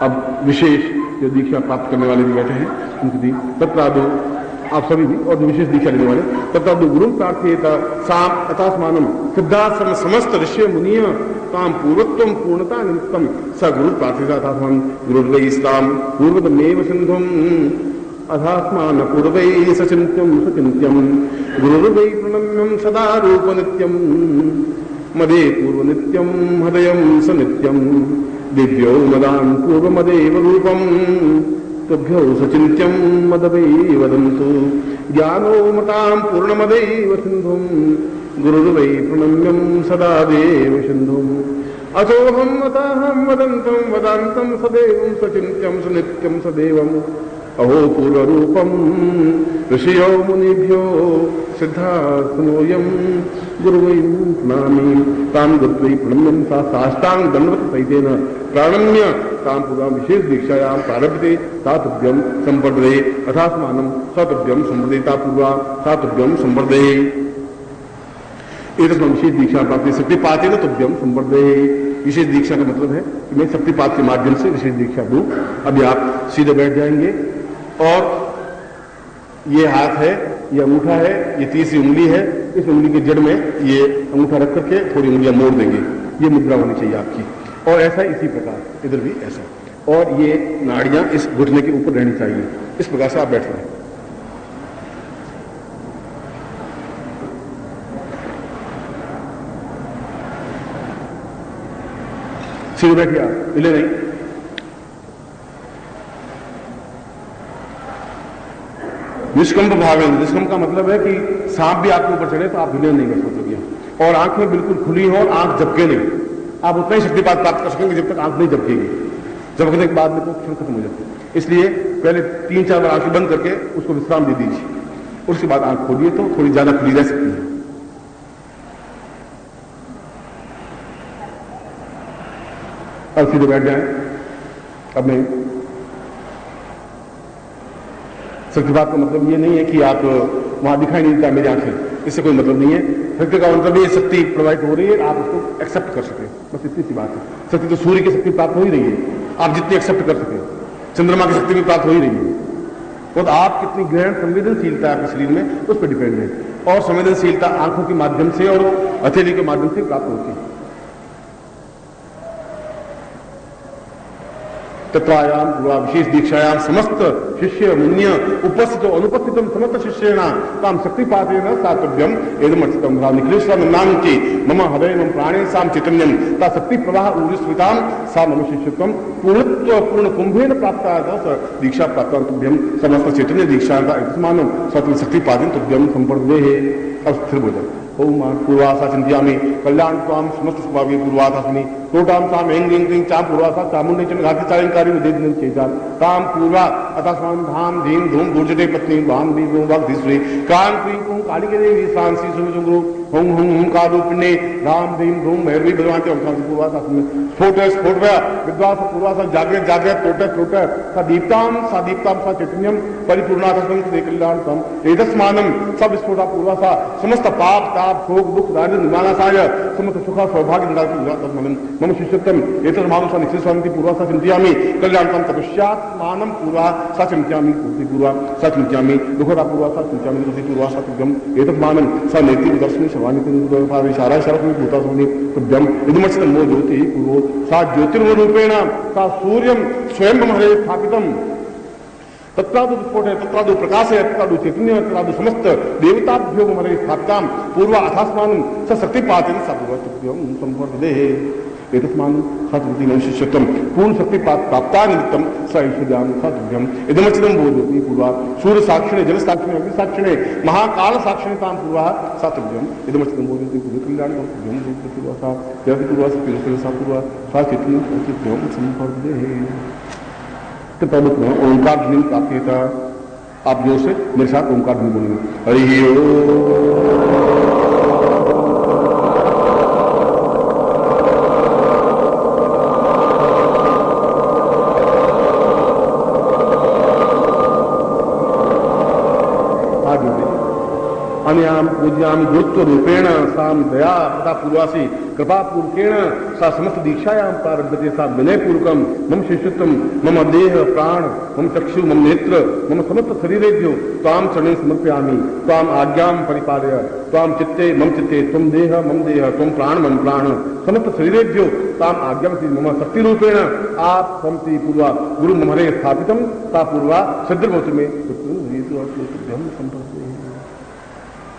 अब विशेष जो दीक्षा प्राप्त करने वाले भी बैठे हैं उनकी भी तत्रादो, आप सभी भी, और जो विशेष दीक्षा लेने वाले तत्रादो गुरु प्रार्थयेत साम अथास्मानम सिद्धाश्रम समस्त ऋषि मुनिय ताम पूर्वत्वम पूर्णता निमित्तम स गुरु प्रार्थयेत अथास्मान् गुरुर्वैस्ताम पूर्वतमेव सिंधुम अथास्मान पूर्वै सचिन्त्यम सचिन्त्यम गुरुर्वै प्रणम्यम सदा रूप नित्यम मदे पूर्व नित्यम हृदयम स नित्यम दिव्यो मदान पूर्व मदेव रूपम तुभ्यो सचिन्त्यम मदवै वदन्तु ज्ञानो मतां पूर्णमदैव सिन्धुम गुरुर्वै प्रणम्यम सदा देव सिन्धुम अथोहम अताहम वदन्तं वदान्तं सदैवं सचिन्त्यं सनित्यं सदैवम् अहो पूर्वरूपम ऋषियो मुनिभ्यो सिद्धासनोयम गुरुवै प्रणमामि ताम गुरुवै प्रणम्यं सा साष्टांग दंडवत सहितेन प्राणम्य ताम पूर्वां विशेष दीक्षायां प्रारभते तातुभ्यं संवर्धये अथास्मानं सतुभ्यं संवर्धये ता पूर्वा सातुभ्यं संवर्धये। एतस्मात् विशेष दीक्षा प्राप्ति शक्तिपातेन तुभ्यं संवर्धये। विशेष दीक्षा का मतलब है कि मैं शक्तिपात के माध्यम से विशेष दीक्षा दूं। अभी आप सीधे बैठ जाएंगे और ये हाथ है, ये अंगूठा है, ये तीसरी उंगली है, इस उंगली की जड़ में ये अंगूठा रख करके थोड़ी उंगलियां मोड़ देंगे। ये मुद्रा होनी चाहिए आपकी, और ऐसा इसी प्रकार इधर भी ऐसा, और ये नाड़ियां इस घुटने के ऊपर रहनी चाहिए। इस प्रकार से आप बैठ रहे हैं। सीधे बैठिए आप, हिले नहीं। निष्कंप भावेंद्र, निष्कंप का मतलब है कि सांप भी आपके ऊपर चढ़े तो आप हिले नहीं कर सकते, और आंखें बिल्कुल खुली हो और आंख झपके नहीं। आप उतना ही शक्तिपात प्राप्त कर सकेंगे जब तक आंख नहीं झपकेगी। झपकने के बाद में तो क्षण खत्म हो जाती है। इसलिए पहले 3-4 बार आंखें बंद करके उसको विश्राम दे दीजिए, उसके बाद आंख खोलिए तो थोड़ी ज्यादा खुली रह सकती है। अब सीधे बैठ जाएं। अब नहीं, शक्तिपात का मतलब ये नहीं है कि आप वहां दिखाई नहीं देता मेरी आंखें, इससे कोई मतलब नहीं है। शक्ति का मतलब ये शक्ति प्रवाहित हो रही है, आप उसको एक्सेप्ट कर सकें, बस इतनी सी बात है। शक्ति तो सूर्य की शक्ति प्राप्त हो ही रही है, आप जितनी एक्सेप्ट कर सकें। चंद्रमा की शक्ति भी प्राप्त हो ही रही है, तो आप कितनी ग्रहण संवेदनशीलता आपके शरीर में उस पर डिपेंड है। और संवेदनशीलता आंखों के माध्यम से और हथेली के माध्यम से प्राप्त होती है। तत्रायाम पूर्वा विशेष दीक्षायाम समस्त शिष्य मुन्य उपस्थित अनुपस्थितम समस्त शिष्येण ताम शक्तिपातेन सातव्यम एदमर्थितम निखिलेश्वर नाम की मम हृदय मम प्राणे साम चैतन्यम ता शक्ति प्रवाह ऊर्जस्विताम सा मम शिष्यत्वम पूर्णत्व पूर्ण कुंभेन प्राप्त दीक्षा प्राप्तभ्यम समस्त चैतन्य दीक्षा का एकस्मानं स्वतः शक्तिपातेन तुभ्यम संपर्दे। अब स्थिर हो जाए। ओम पूर्वासा चिंत्यामि कल्याण स्वाम समस्त स्वभावी पूर्वासास्मि टोटाम साम एंग एंग एंग चाम पूर्वासा चामुंडे चन घाती चारिंकारी विदेन चेतान ताम पूर्वा अतस्मान धाम धीम धूम गुर्जटे पत्नी वाम भी वाग धीश्री कान क्रीं कुं काली के देवी सांसी सुमिजुंगु हुं हुं हुं कादो पिंडे राम धीम धूम भैरवी भगवान ओंकार पूर्वासास्मि स्फोट विद्वास पूर्वासा जागृत जागृत टोटे सा दीप्ताम सा चैतन्यम परिपूर्णात्मक कल्याण तम एतस्मानं सब स्फोटा पूर्वासा समस्त पाप ताप शोक दुख दारिद्र्य निवारणाय समस्त सुख सौभाग्य मम शिष्यत्वम एतस्मानं सा निखिल स्वामी पूर्वासा चिंत्यामि कल्याणतम तपस्यात्मानं पूर्वासा चिंत्यामि पूर्वासा चिंत्यामि दुखदा पूर्वासा चिंत्यामि दुखी पूर्वासा तुभ्यम एतस्मानं सा नैतिक दर्शनी शवानि विशारा शरत्मि भूतासुनि तुभ्यम इदमर्चितं मो ज्योति पूर्वो सा ज्योतिर्मरूपेण सा सूर्यं स्वयं मम हृदये स्थापितम् तत्रादु विस्फोट है, तत्रादु प्रकाश है, तत्रादु चैतन्य है, तत्रादु समस्त देवताभ्यो मरे स्थापिताम पूर्वा अथास्मानं स शक्तिपातेन सद्वत्भ्यं संवर्धते। एतस्मानं सत्वति मनुष्यत्वं पूर्ण शक्तिपात प्राप्ता निमित्तं स ऐश्वर्यां सद्भ्यं इदमर्चितं बोधोति पूर्वा सूर्य साक्षिणे जल साक्षिणे अग्नि साक्षिणे महाकाल साक्षिणे तां पूर्वा सातभ्यं इदमर्चितं बोधोति पूर्व कल्याणं भ्यं पूर्वा सा जगति पूर्वा सा पूर्वा सा चैतन्यं संवर्धते। तो पहले ओंकार ध्वनि प्राप्ति था। आप जोर से मेरे साथ ओंकार ध्वनि बोलेंगे। हरि अन्याम पूज्याम गुरुत्व रूपेण साम दया तथा पूर्वासी कृपा पूर्वकेण सा समस्त दीक्षायां प्रारभ्यते सा विनयपूर्वकम मम शिष्यत्वम मम देह प्राण मम चक्षु मम नेत्र मम समस्त शरीरेभ्यो ताम चरणे समर्पयामि ताम आज्ञां परिपालय ताम चित्ते मम चित्ते तुम देह मम देह तुम प्राण मम प्राण समस्त शरीरेभ्यो ताम आज्ञां मम शक्ति रूपेण आप समति पूर्वा गुरु ममरे स्थापितम ता पूर्वा सिद्धभवतु में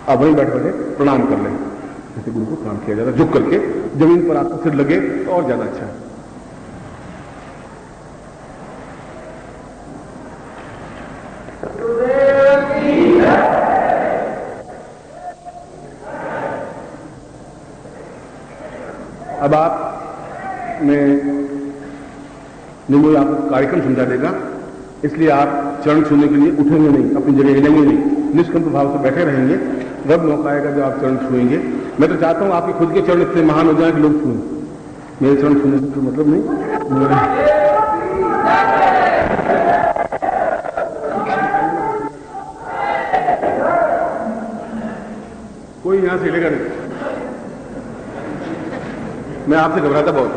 अब वहीं बैठ बैठे प्रणाम कर लें। जैसे गुरु को प्रणाम किया जाता है झुक करके, जमीन पर आपका सिर लगे तो और ज्यादा अच्छा है। अब आप मैं निम्न आपको कार्यक्रम समझा देगा, इसलिए आप चरण छूने के लिए उठेंगे नहीं, अपनी जगह हिलेंगे नहीं, निष्कंप भाव से बैठे रहेंगे। जब मौका आएगा जब आप चरण छुएंगे, मैं तो चाहता हूं आपके खुद के चरण इतने महान हो जाएं कि लोग छुएं। मेरे चरण छूने से तो मतलब नहीं। कोई यहां से हिलेगा नहीं, मैं आपसे घबराता बहुत।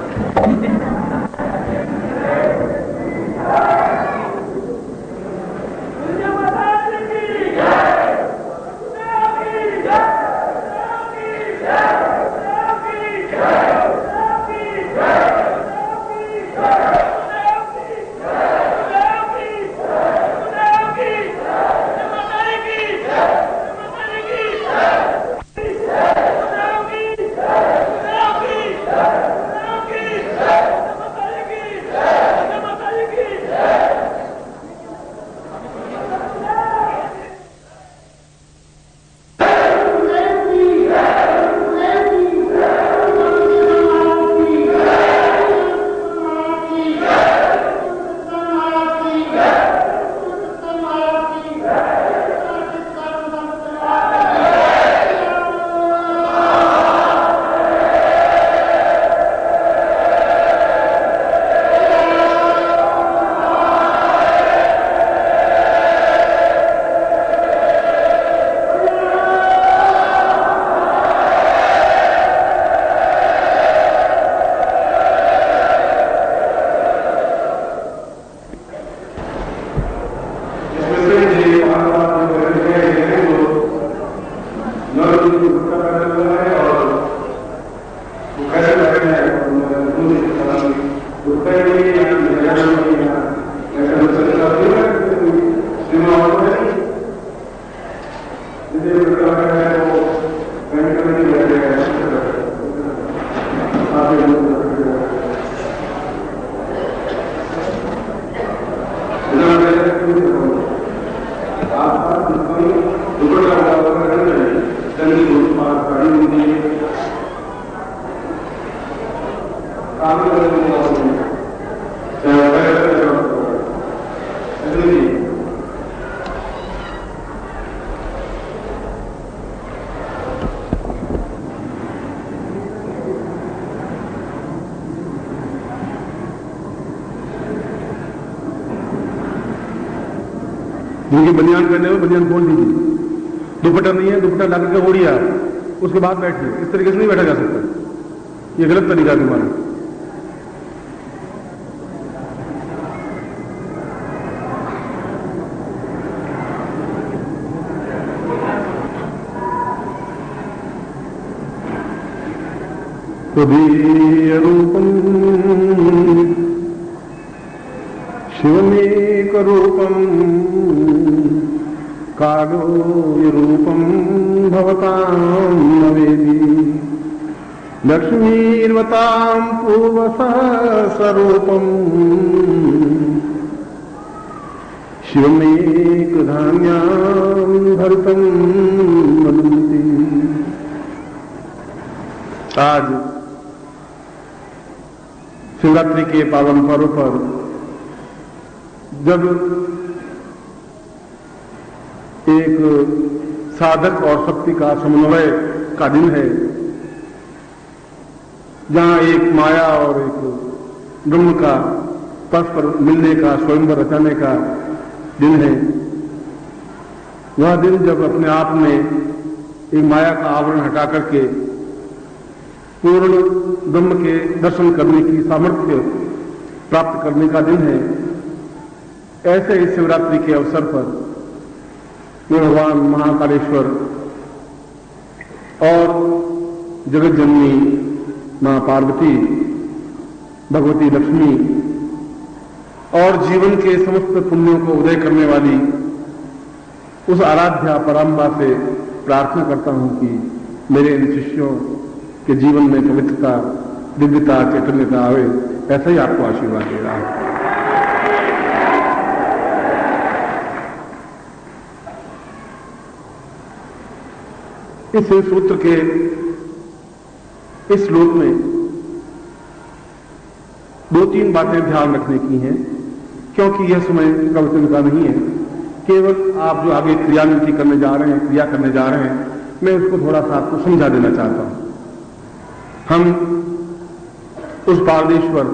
जिनकी बनियान पहने हुए बनियान खोल दीजिए, दुपट्टा नहीं है दुपट्टा ला करके ओढ़िए आप, उसके बाद बैठिए। इस तरीके से नहीं बैठा जा सकता, ये गलत तरीका है तुम्हारा। तदीय रूपम शिवमेक रूपम कालोय रूपम भवतां न वेदी लक्ष्मीर्वतां पूर्वसहस्ररूपम शिवमेक धान्यां भरतं वदन्ति। आज शिवरात्रि के पावन पर्व पर जब एक साधक और शक्ति का समन्वय का दिन है, जहां एक माया और एक ब्रह्म का परस्पर मिलने का स्वयंवर रचाने का दिन है, वह दिन जब अपने आप में एक माया का आवरण हटा करके पूर्ण ब्रह्म के दर्शन करने की सामर्थ्य प्राप्त करने का दिन है। ऐसे ही शिवरात्रि के अवसर पर भगवान महाकालेश्वर और जगत जननी मां पार्वती, भगवती लक्ष्मी और जीवन के समस्त पुण्यों को उदय करने वाली उस आराध्या पराम्बा से प्रार्थना करता हूं कि मेरे इन शिष्यों के जीवन में पवित्रता, दिव्यता, चैतन्यता आवे। ऐसा ही आपको आशीर्वाद दे रहा है। इस सूत्र के इस श्लोक में दो तीन बातें ध्यान रखने की हैं, क्योंकि यह समय प्रवचन का नहीं है। केवल आप जो आगे क्रियान्विति करने जा रहे हैं, क्रिया करने जा रहे हैं, मैं उसको थोड़ा सा आपको समझा देना चाहता हूं। हम उस पारदेश्वर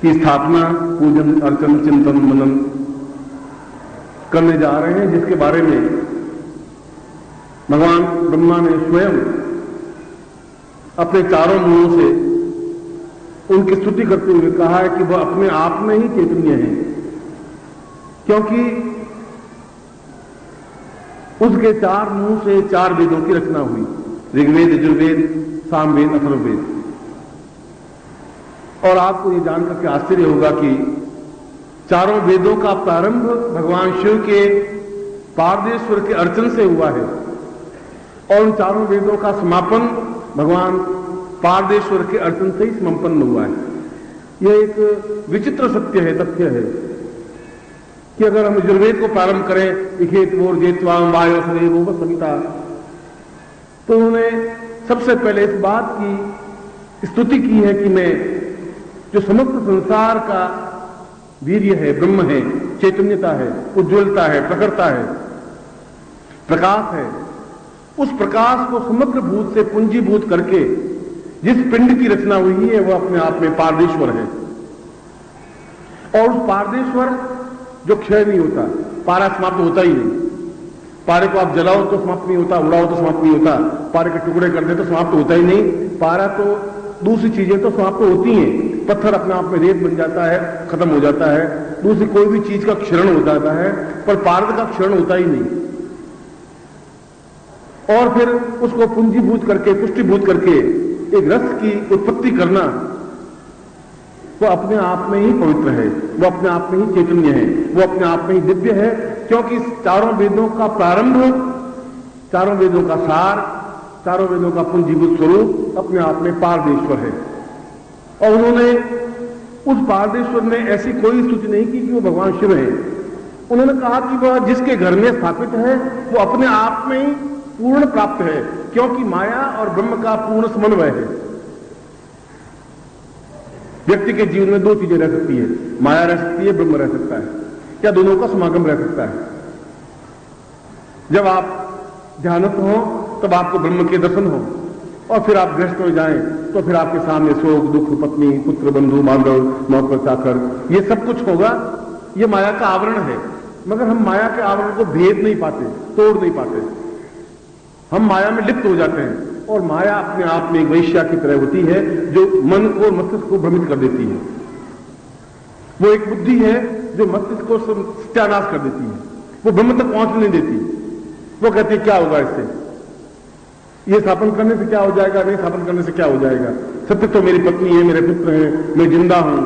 की स्थापना, पूजन, अर्चन, चिंतन, मनन करने जा रहे हैं, जिसके बारे में भगवान ब्रह्मा ने स्वयं अपने चारों मुंहों से उनकी स्तुति करते हुए कहा है कि वह अपने आप में ही चैतन्य है, क्योंकि उसके चार मुंह से चार वेदों की रचना हुई, ऋग्वेद, यजुर्वेद, सामवेद, अथर्ववेद। और आपको ये जानकर के आश्चर्य होगा कि चारों वेदों का प्रारंभ भगवान शिव के पारदेश्वर के अर्चन से हुआ है और उन चारों वेदों का समापन भगवान पारदेश्वर के अर्चन से ही संपन्न हुआ है। यह एक विचित्र सत्य है, तथ्य है कि अगर हम यजुर्वेद को प्रारंभ करें, इखेत वोर जेत्वाम वायो सदेव संहिता, तो उन्होंने सबसे पहले इस बात की स्तुति की है कि मैं जो समस्त संसार का वीर्य है, ब्रह्म है, चैतन्यता है, उज्ज्वलता है, प्रखरता है, प्रकाश है, उस प्रकाश को समग्र भूत से पूंजीभूत करके जिस पिंड की रचना हुई है वह अपने आप में पारदेश्वर है। और उस पारदेश्वर जो क्षय नहीं होता, पारा समाप्त होता ही नहीं। पारे को आप जलाओ तो समाप्त नहीं होता, उड़ाओ तो समाप्त नहीं होता, पारे के टुकड़े कर दे तो समाप्त होता ही नहीं। पारा तो दूसरी चीजें तो समाप्त होती हैं, पत्थर अपने आप में रेत बन जाता है, खत्म हो जाता है, दूसरी कोई भी चीज का क्षरण हो जाता है, पर पारद का क्षरण होता ही नहीं। और फिर उसको पूंजीभूत करके, पुष्टिभूत करके एक रस की उत्पत्ति करना, वो अपने आप में ही पवित्र है, वो अपने आप में ही चैतन्य है, वो अपने आप में ही दिव्य है, क्योंकि चारों वेदों का प्रारंभ, चारों वेदों का सार, चारों वेदों का पूंजीभूत स्वरूप अपने आप में पारदेश्वर है। और उन्होंने उस पारदेश्वर में ऐसी कोई स्तुति नहीं की कि वो भगवान शिव है। उन्होंने कहा कि वह जिसके घर में स्थापित है वो अपने आप में ही पूर्ण प्राप्त है, क्योंकि माया और ब्रह्म का पूर्ण समन्वय है। व्यक्ति के जीवन में दो चीजें रह सकती है, माया रह सकती है, ब्रह्म रह सकता है, या दोनों का समागम रह सकता है। जब आप ध्यानस्थ हो तब आपको ब्रह्म के दर्शन हो, और फिर आप गृहस्थ हो जाएं तो फिर आपके सामने शोक, दुख, पत्नी, पुत्र, बंधु, बांधव, नौकर, चाकर, ये सब कुछ होगा। ये माया का आवरण है, मगर हम माया के आवरण को भेद नहीं पाते, तोड़ नहीं पाते, हम माया में लिप्त हो जाते हैं। और माया अपने आप में एक वैश्या की तरह होती है जो मन को और मस्तिष्क को भ्रमित कर देती है। वो एक बुद्धि है जो मस्तिष्क को सत्यानाश कर देती है, वो ब्रह्म तक पहुंच नहीं देती। वो कहती है क्या होगा इससे, ये स्थापन करने से क्या हो जाएगा, नहीं स्थापन करने से क्या हो जाएगा, सत्य तो मेरी पत्नी है, मेरे पुत्र हैं, मैं जिंदा हूं।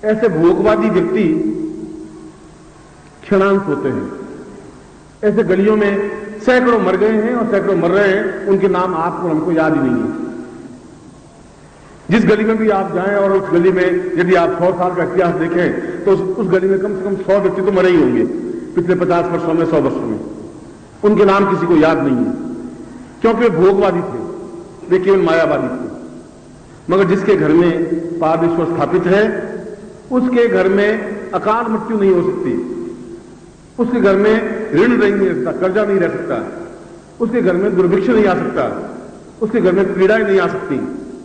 ऐसे भोगवादी व्यक्ति क्षणांश होते हैं। ऐसे गलियों में सैकड़ों मर गए हैं और सैकड़ों मर रहे हैं, उनके नाम आपको हमको याद ही नहीं है। जिस गली में भी आप जाएं और उस गली में यदि आप 100 साल का इतिहास देखें तो उस गली में कम से कम 100 व्यक्ति तो मरे ही होंगे पिछले 50 वर्षों में, 100 वर्षों में। उनके नाम किसी को याद नहीं है, क्योंकि वे भोगवादी थे, वे केवल मायावादी थे। मगर जिसके घर में पारदेश्वर स्थापित है उसके घर में अकाल मृत्यु नहीं हो सकती, उसके घर में ऋण नहीं रह सकता, कर्जा नहीं रह सकता, उसके घर में दुर्भिक्ष नहीं आ सकता, उसके घर में पीड़ाएं नहीं आ सकती,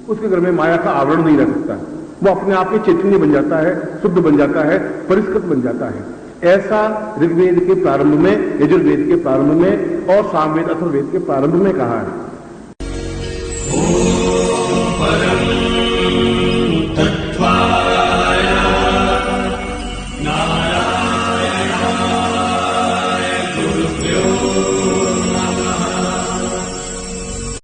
उसके घर में माया का आवरण नहीं रह सकता। वो अपने आप में चैतन्य बन जाता है, शुद्ध बन जाता है, परिष्कृत बन जाता है। ऐसा ऋग्वेद के प्रारंभ में, यजुर्वेद के प्रारंभ में और सामवेद, अथर्ववेद के प्रारंभ में कहा है।